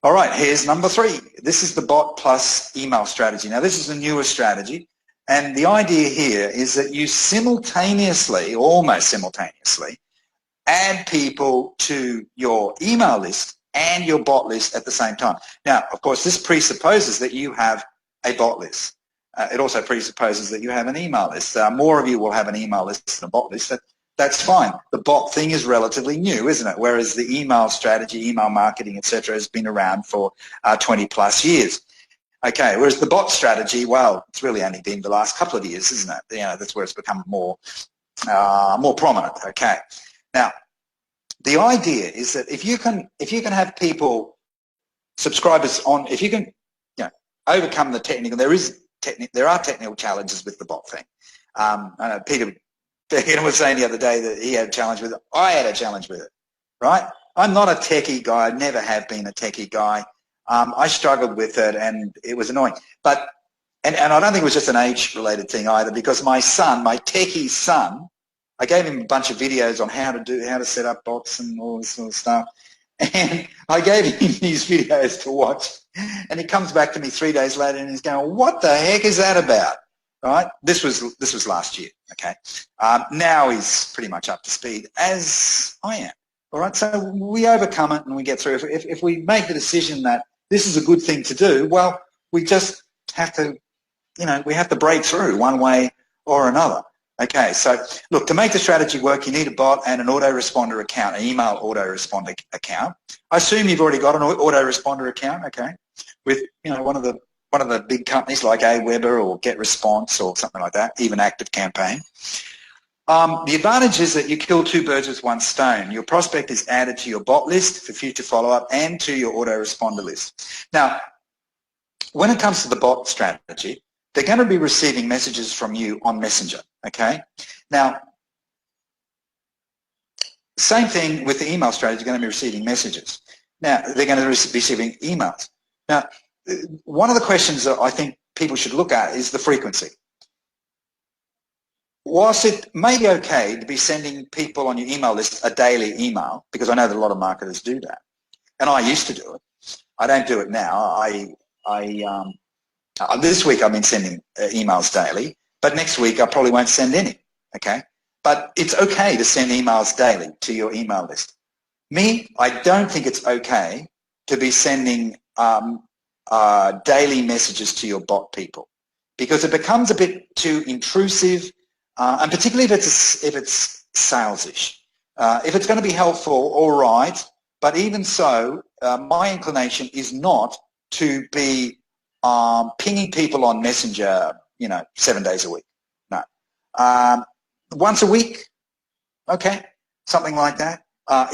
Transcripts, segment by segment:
All right, here's number 3. This is the bot plus email strategy. Now, this is a newer strategy, and the idea here is that you simultaneously, almost simultaneously, add people to your email list and your bot list at the same time. Now, of course, this presupposes that you have a bot list. It also presupposes that you have an email list. More of you will have an email list than a bot list. That's fine. The bot thing is relatively new, isn't it? Whereas the email strategy, email marketing, etc., has been around for 20 plus years. Okay, whereas the bot strategy, well, it's really only been the last couple of years, isn't it? You know, that's where it's become more prominent. Okay, now the idea is that if you can have subscribers on, if you can, overcome the technical. There are technical challenges with the bot thing. I know Peter was saying the other day that he had a challenge with it. I had a challenge with it, right? I'm not a techie guy. I never have been a techie guy. I struggled with it, and it was annoying. But and I don't think it was just an age-related thing either, because my son, my techie son, I gave him a bunch of videos on how to set up bots and all this sort of stuff, and I gave him these videos to watch, and he comes back to me 3 days later and he's going, "What the heck is that about?" Right? This was last year. Okay. Now he's pretty much up to speed, as I am. All right. So we overcome it and we get through. If we make the decision that this is a good thing to do, well, we just have to, we have to break through one way or another. Okay. So look, to make the strategy work, you need a bot and an autoresponder account, an email autoresponder account. I assume you've already got an autoresponder account. Okay. With one of the big companies like Aweber or GetResponse or something like that, even ActiveCampaign. The advantage is that you kill 2 birds with 1 stone. Your prospect is added to your bot list for future follow-up and to your autoresponder list. Now, when it comes to the bot strategy, they're going to be receiving messages from you on Messenger, okay? Now, same thing with the email strategy, they're going to be receiving messages. Now, they're going to be receiving emails. Now, one of the questions that I think people should look at is the frequency. Whilst it may be okay to be sending people on your email list a daily email, because I know that a lot of marketers do that, and I used to do it. I don't do it now. This week I've been sending emails daily, but next week I probably won't send any, okay? But it's okay to send emails daily to your email list. Me, I don't think it's okay to be sending daily messages to your bot people, because it becomes a bit too intrusive, and particularly if it's salesish. If it's going to be helpful, all right, but even so, my inclination is not to be pinging people on Messenger, 7 days a week. No. Once a week, okay, something like that.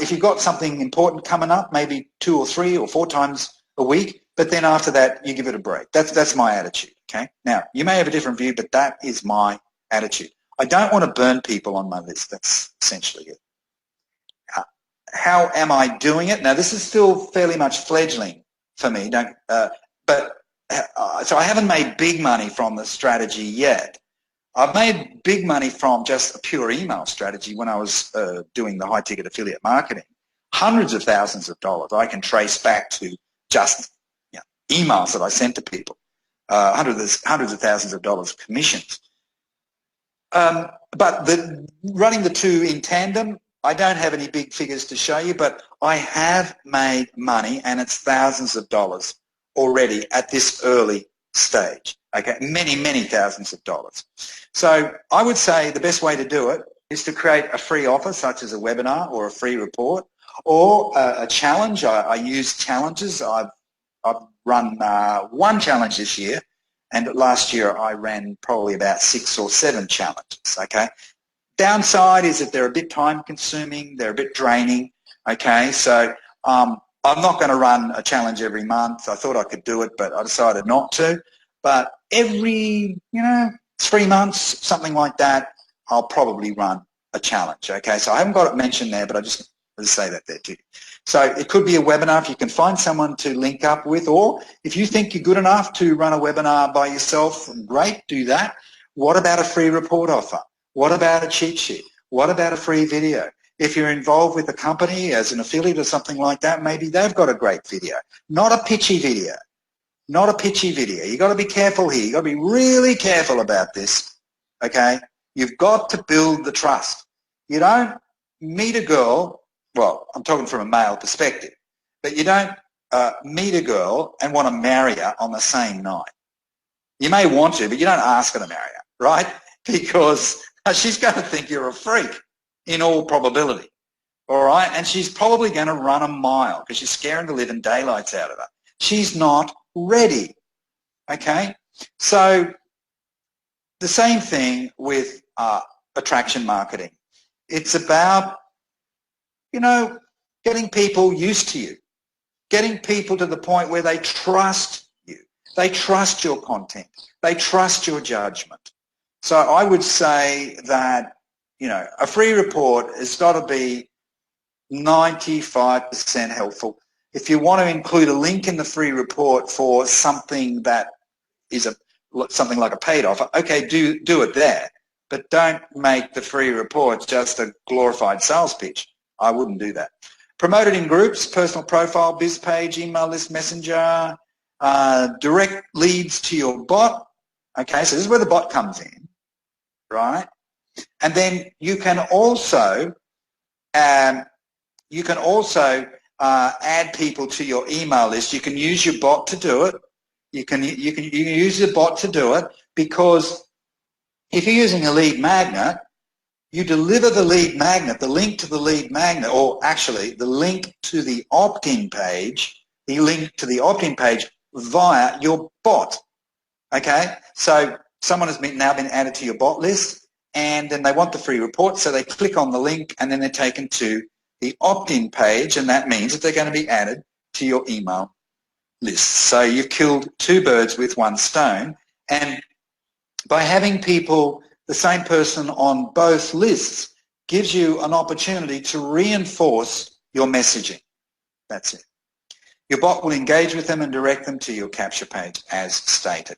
If you've got something important coming up, maybe 2 or 3 or 4 times a week, but then after that, you give it a break. That's my attitude, okay? Now, you may have a different view, but that is my attitude. I don't want to burn people on my list. That's essentially it. How am I doing it? Now, this is still fairly much fledgling for me, so I haven't made big money from the strategy yet. I've made big money from just a pure email strategy when I was doing the high-ticket affiliate marketing. Hundreds of thousands of dollars I can trace back to just emails that I sent to people, hundreds of thousands of dollars of commissions. But running the two in tandem, I don't have any big figures to show you, but I have made money, and it's thousands of dollars already at this early stage. Okay, many, many thousands of dollars. So I would say the best way to do it is to create a free offer, such as a webinar or a free report, or a challenge. I use challenges. I've run one challenge this year, and last year I ran probably about 6 or 7 challenges. Okay. Downside is that they're a bit time-consuming. They're a bit draining. Okay, so I'm not going to run a challenge every month. I thought I could do it, but I decided not to. But every 3 months, something like that, I'll probably run a challenge. Okay, so I haven't got it mentioned there, but I just want to say that there too. So it could be a webinar if you can find someone to link up with, or if you think you're good enough to run a webinar by yourself, great, do that. What about a free report offer? What about a cheat sheet? What about a free video? If you're involved with a company as an affiliate or something like that, maybe they've got a great video. Not a pitchy video. Not a pitchy video. You've got to be careful here. You've got to be really careful about this, okay? You've got to build the trust. You don't meet a girl, well, I'm talking from a male perspective, but you don't meet a girl and want to marry her on the same night. You may want to, but you don't ask her to marry her, right? Because she's going to think you're a freak in all probability, all right? And she's probably going to run a mile because she's scaring the living daylights out of her. She's not ready, okay? So the same thing with attraction marketing. It's about, you know, getting people used to you, getting people to the point where they trust you. They trust your content. They trust your judgment. So I would say that, you know, a free report has got to be 95% helpful. If you want to include a link in the free report for something that is something like a paid offer, okay, do it there. But don't make the free report just a glorified sales pitch. I wouldn't do that. Promote it in groups, personal profile, biz page, email list, messenger, direct leads to your bot. Okay, so this is where the bot comes in, right? And then you can also add people to your email list. You can use your bot to do it. You can use the bot to do it, because if you're using a lead magnet, you deliver the lead magnet, the link to the lead magnet, or actually the link to the opt-in page, via your bot. Okay, so someone has now been added to your bot list, and then they want the free report, so they click on the link and then they're taken to the opt-in page, and that means that they're going to be added to your email list. So you've killed two birds with one stone, and by having people, the same person on both lists, gives you an opportunity to reinforce your messaging. That's it. Your bot will engage with them and direct them to your capture page as stated.